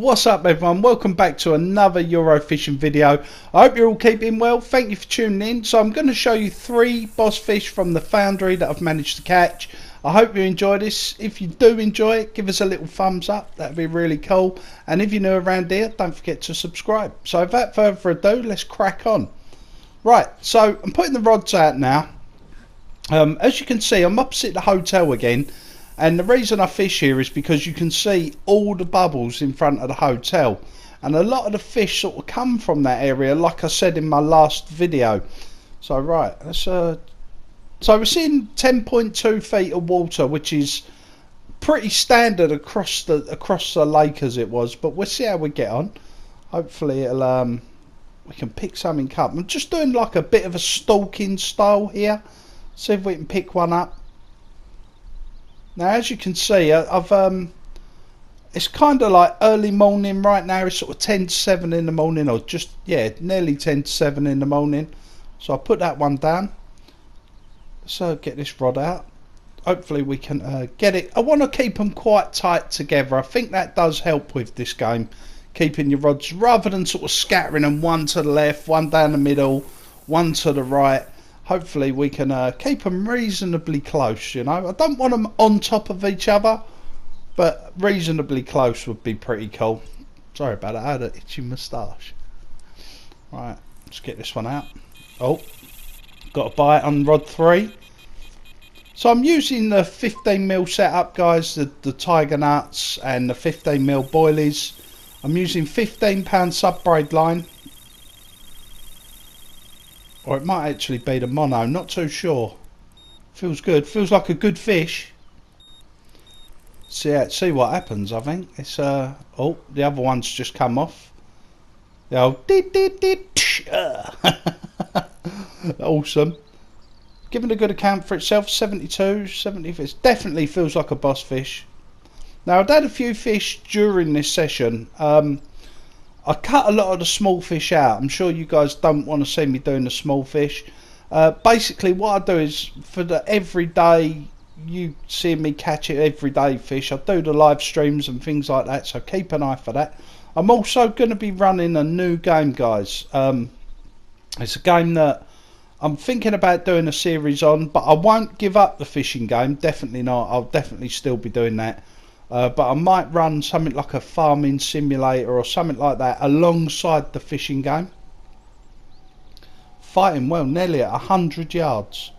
What's up everyone, welcome back to another Euro fishing video. I hope you're all keeping well, thank you for tuning in. So I'm going to show you 3 boss fish from the Foundry that I've managed to catch. I hope you enjoy this. If you do enjoy it, give us a little thumbs up, that'd be really cool. And if you're new around here, don't forget to subscribe. So without further ado, let's crack on. Right, so I'm putting the rods out now. As you can see, I'm opposite the hotel again. And the reason I fish here is because you can see all the bubbles in front of the hotel, and a lot of the fish sort of come from that area, like I said in my last video. So right, let's so we're seeing 10.2 feet of water, which is pretty standard across the lake as it was, but we'll see how we get on. Hopefully it'll we can pick something up. I'm just doing like a bit of a stalking style here, see if we can pick one up. Now as you can see, it's kind of like early morning right now. It's sort of 10 to 7 in the morning, or just, yeah, nearly 10 to 7 in the morning. So I'll put that one down. So get this rod out. Hopefully we can get it. I want to keep them quite tight together. I think that does help with this game, keeping your rods, rather than sort of scattering them one to the left, one down the middle, one to the right. Hopefully we can keep them reasonably close, you know. I don't want them on top of each other, but reasonably close would be pretty cool. Sorry about that, I had an itchy moustache. Right, let's get this one out. Oh, got a bite on rod 3. So I'm using the 15mm setup, guys, the tiger nuts and the 15mm boilies. I'm using 15-pound sub-braid line. Or it might actually be the mono, not too sure. Feels good, feels like a good fish. See what happens, I think. It's oh, the other one's just come off. The old awesome. Giving a good account for itself, 72, 70, it definitely feels like a boss fish. Now I've had a few fish during this session. I cut a lot of the small fish out. I'm sure you guys don't want to see me doing the small fish. Basically what I do is, for the everyday, you see me catch it everyday fish, I do the live streams and things like that, so keep an eye for that. I'm also going to be running a new game, guys. It's a game that I'm thinking about doing a series on, but I won't give up the fishing game, definitely not. I'll definitely still be doing that. But I might run something like a farming simulator or something like that alongside the fishing game. Fighting well, nearly at 100 yards.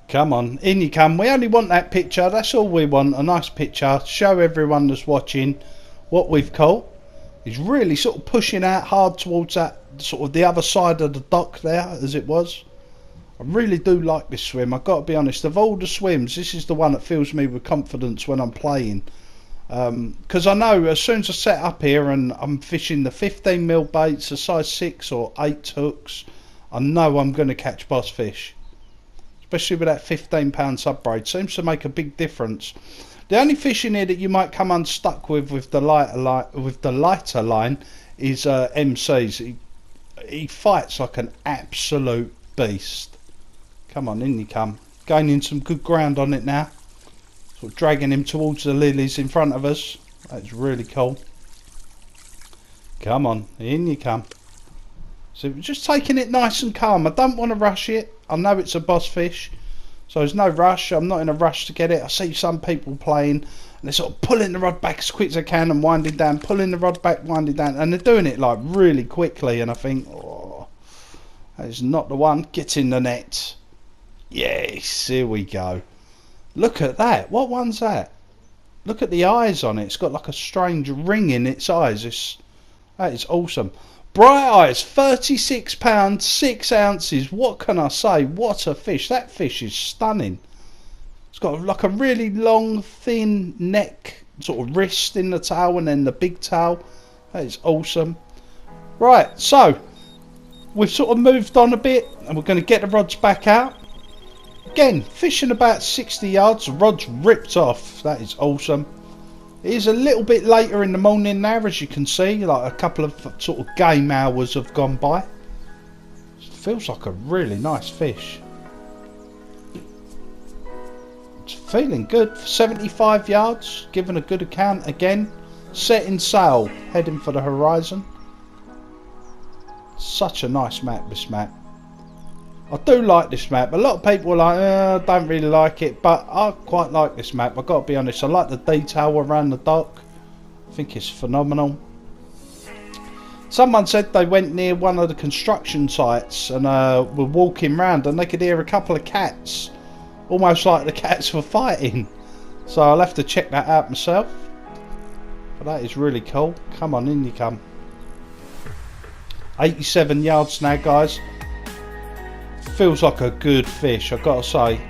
Come on, in you come. We only want that picture, that's all we want, a nice picture. Show everyone that's watching what we've caught. He's really sort of pushing out hard towards that, sort of the other side of the dock there, as it was. I really do like this swim, I've got to be honest. Of all the swims, this is the one that fills me with confidence when I'm playing. Because I know as soon as I set up here and I'm fishing the 15mm baits, the size 6 or 8 hooks, I know I'm going to catch boss fish. Especially with that 15-pound sub-braid, seems to make a big difference. The only fish in here that you might come unstuck with the lighter line is MC's. He fights like an absolute beast. Come on, in you come. Gaining some good ground on it now. Sort of dragging him towards the lilies in front of us. That's really cool. Come on, in you come. So we're just taking it nice and calm. I don't want to rush it. I know it's a boss fish, so there's no rush. I'm not in a rush to get it. I see some people playing and they're sort of pulling the rod back as quick as they can and winding down, pulling the rod back, winding down, and they're doing it like really quickly, and I think, oh, that is not the one. Get in the net. Yes, here we go. Look at that. What one's that? Look at the eyes on it. It's got like a strange ring in its eyes. That is awesome. Bright eyes, 36 pounds, 6 ounces. What can I say? What a fish. That fish is stunning. It's got like a really long, thin neck, sort of wrist in the tail, and then the big tail. That is awesome. Right, so we've sort of moved on a bit and we're going to get the rods back out. Again, fishing about 60 yards, the rod's ripped off. That is awesome. It is a little bit later in the morning now, as you can see, like a couple of sort of game hours have gone by. It feels like a really nice fish. It's feeling good for 75 yards, giving a good account again. setting sail, heading for the horizon. Such a nice map, this map. I do like this map. A lot of people are like, I don't really like it, but I quite like this map. I've got to be honest. I like the detail around the dock. I think it's phenomenal. Someone said they went near one of the construction sites and were walking around and they could hear a couple of cats, almost like the cats were fighting. So I'll have to check that out myself. But that is really cool. Come on, in you come. 87 yards now, guys. Feels like a good fish, I've got to say.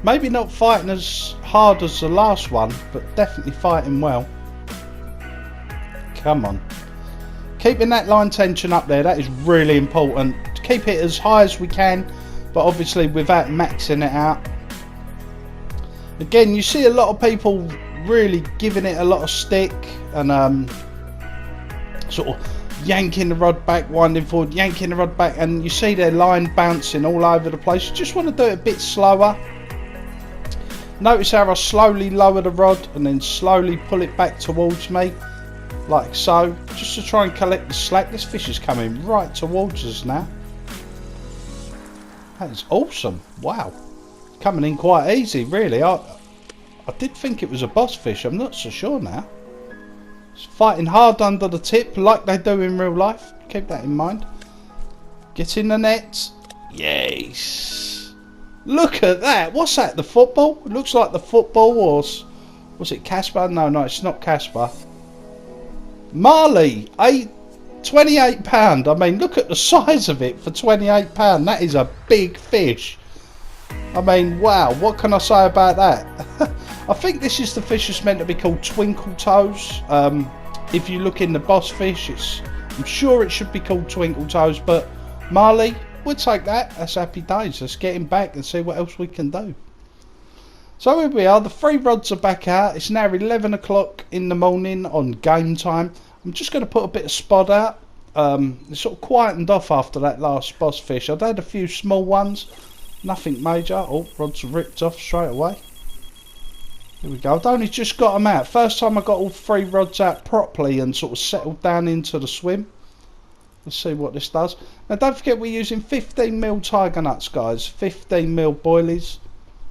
Maybe not fighting as hard as the last one, but definitely fighting well. Come on. Keeping that line tension up there, that is really important. Keep it as high as we can, but obviously without maxing it out. Again, you see a lot of people really giving it a lot of stick and sort of yanking the rod back, winding forward, yanking the rod back, and you see their line bouncing all over the place. You just want to do it a bit slower. Notice how I slowly lower the rod and then slowly pull it back towards me, like so, just to try and collect the slack. This fish is coming right towards us now. That is awesome. Wow, coming in quite easy, really. I did think it was a boss fish. I'm not so sure now. It's fighting hard under the tip like they do in real life. Keep that in mind. Get in the net. Yes. Look at that. What's that? The football? It looks like the football, or was it Casper? No, it's not Casper. Marley, £28. I mean, look at the size of it for £28. That is a big fish. I mean, wow, what can I say about that? I think this is the fish that's meant to be called Twinkle Toes. If you look in the boss fish, I'm sure it should be called Twinkle Toes, but Marley, we'll take that. That's happy days. Let's get him back and see what else we can do. So here we are, the 3 rods are back out. It's now 11 o'clock in the morning on game time. I'm just going to put a bit of spot out. It's sort of quietened off after that last boss fish. I've had a few small ones, nothing major. Oh, rods are ripped off straight away. Here we go. I've only just got them out. First time I got all 3 rods out properly and sort of settled down into the swim. Let's see what this does. Now don't forget we're using 15mm tiger nuts, guys. 15mm boilies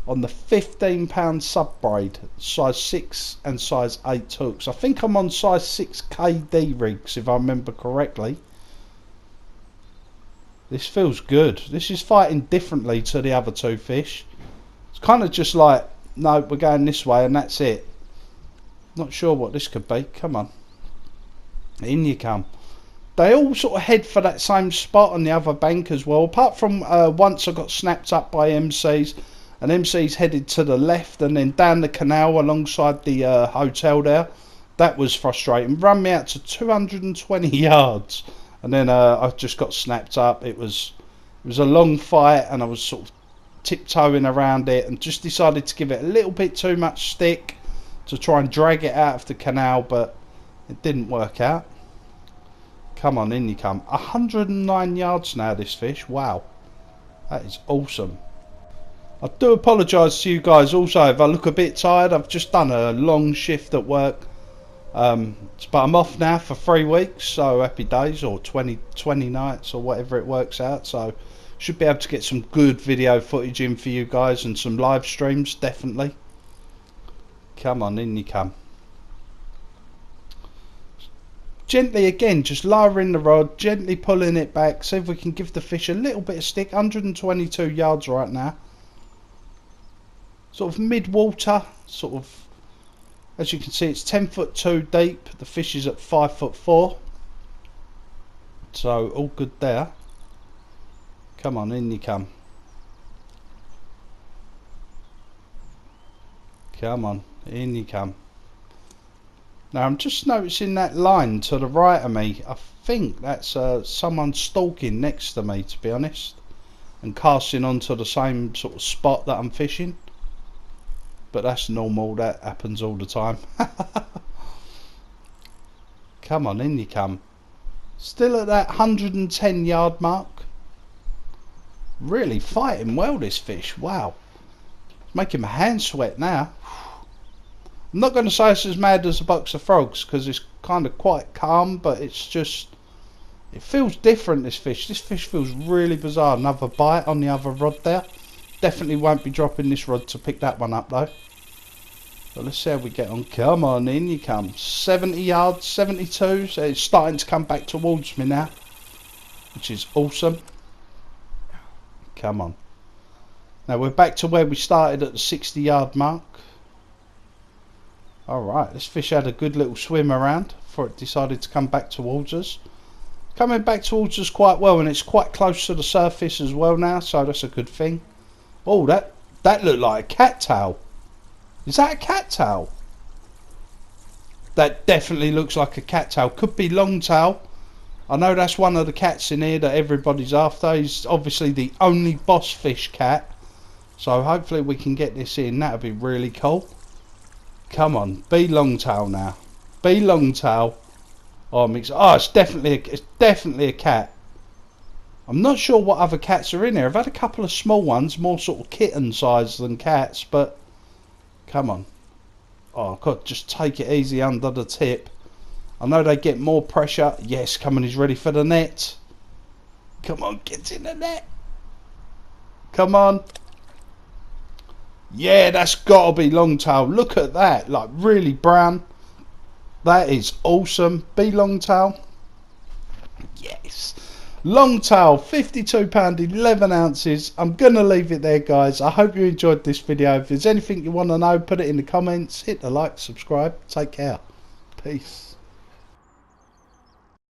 on the 15-pound sub braid, size 6 and size 8 hooks. I think I'm on size 6 KD rigs if I remember correctly. This feels good. This is fighting differently to the other 2 fish. It's kind of just like, no, we're going this way and that's it. Not sure what this could be. Come on. In you come. They all sort of head for that same spot on the other bank as well. Apart from once I got snapped up by MCs. And MC's headed to the left and then down the canal alongside the hotel there. That was frustrating. Run me out to 220 yards. And then I just got snapped up. It was a long fight and I was sort of tiptoeing around it and just decided to give it a little bit too much stick to try and drag it out of the canal, but it didn't work out. Come on, in you come. 109 yards now, this fish. Wow, that is awesome. I do apologise to you guys also if I look a bit tired. I've just done a long shift at work, but I'm off now for 3 weeks, so happy days, or 20 nights or whatever it works out. So should be able to get some good video footage in for you guys and some live streams, definitely. Come on, in you come. Gently again, just lowering the rod, gently pulling it back, see if we can give the fish a little bit of stick. 122 yards right now. Sort of mid-water, sort of, as you can see, it's 10'2" deep. The fish is at 5'4". So all good there. Come on, in you come. Come on, in you come. Now I'm just noticing that line to the right of me. I think that's someone stalking next to me, to be honest, and casting onto the same sort of spot that I'm fishing. But that's normal, that happens all the time. Come on, in you come. Still at that 110 yard mark. Really fighting well, this fish. Wow, it's making my hands sweat now. I'm not going to say it's as mad as a box of frogs because it's kind of quite calm, but it's just, it feels different, this fish. This fish feels really bizarre. Another bite on the other rod there. Definitely won't be dropping this rod to pick that one up though. But let's see how we get on. Come on, in you come. 70 yards, 72. So it's starting to come back towards me now, which is awesome. Come on. Now we're back to where we started at the 60-yard mark. Alright, this fish had a good little swim around before it decided to come back towards us. Coming back towards us quite well, and it's quite close to the surface as well now, so that's a good thing. Oh, that looked like a cattail. Is that a cattail? That definitely looks like a cattail. Could be longtail. I know that's one of the cats in here that everybody's after. He's obviously the only boss fish cat. So hopefully we can get this in. That would be really cool. Come on, be longtail now. Be longtail. Oh, it's definitely a cat. I'm not sure what other cats are in here. I've had a couple of small ones, more sort of kitten size than cats, but come on. Oh God, just take it easy under the tip. I know they get more pressure. Yes, come on, he's ready for the net. Come on, get in the net. Come on. Yeah, that's got to be longtail. Look at that, like really brown. That is awesome. Be longtail. Yes. Longtail, £52, 11 ounces. I'm going to leave it there, guys. I hope you enjoyed this video. If there's anything you want to know, put it in the comments. Hit the like, subscribe. Take care. Peace.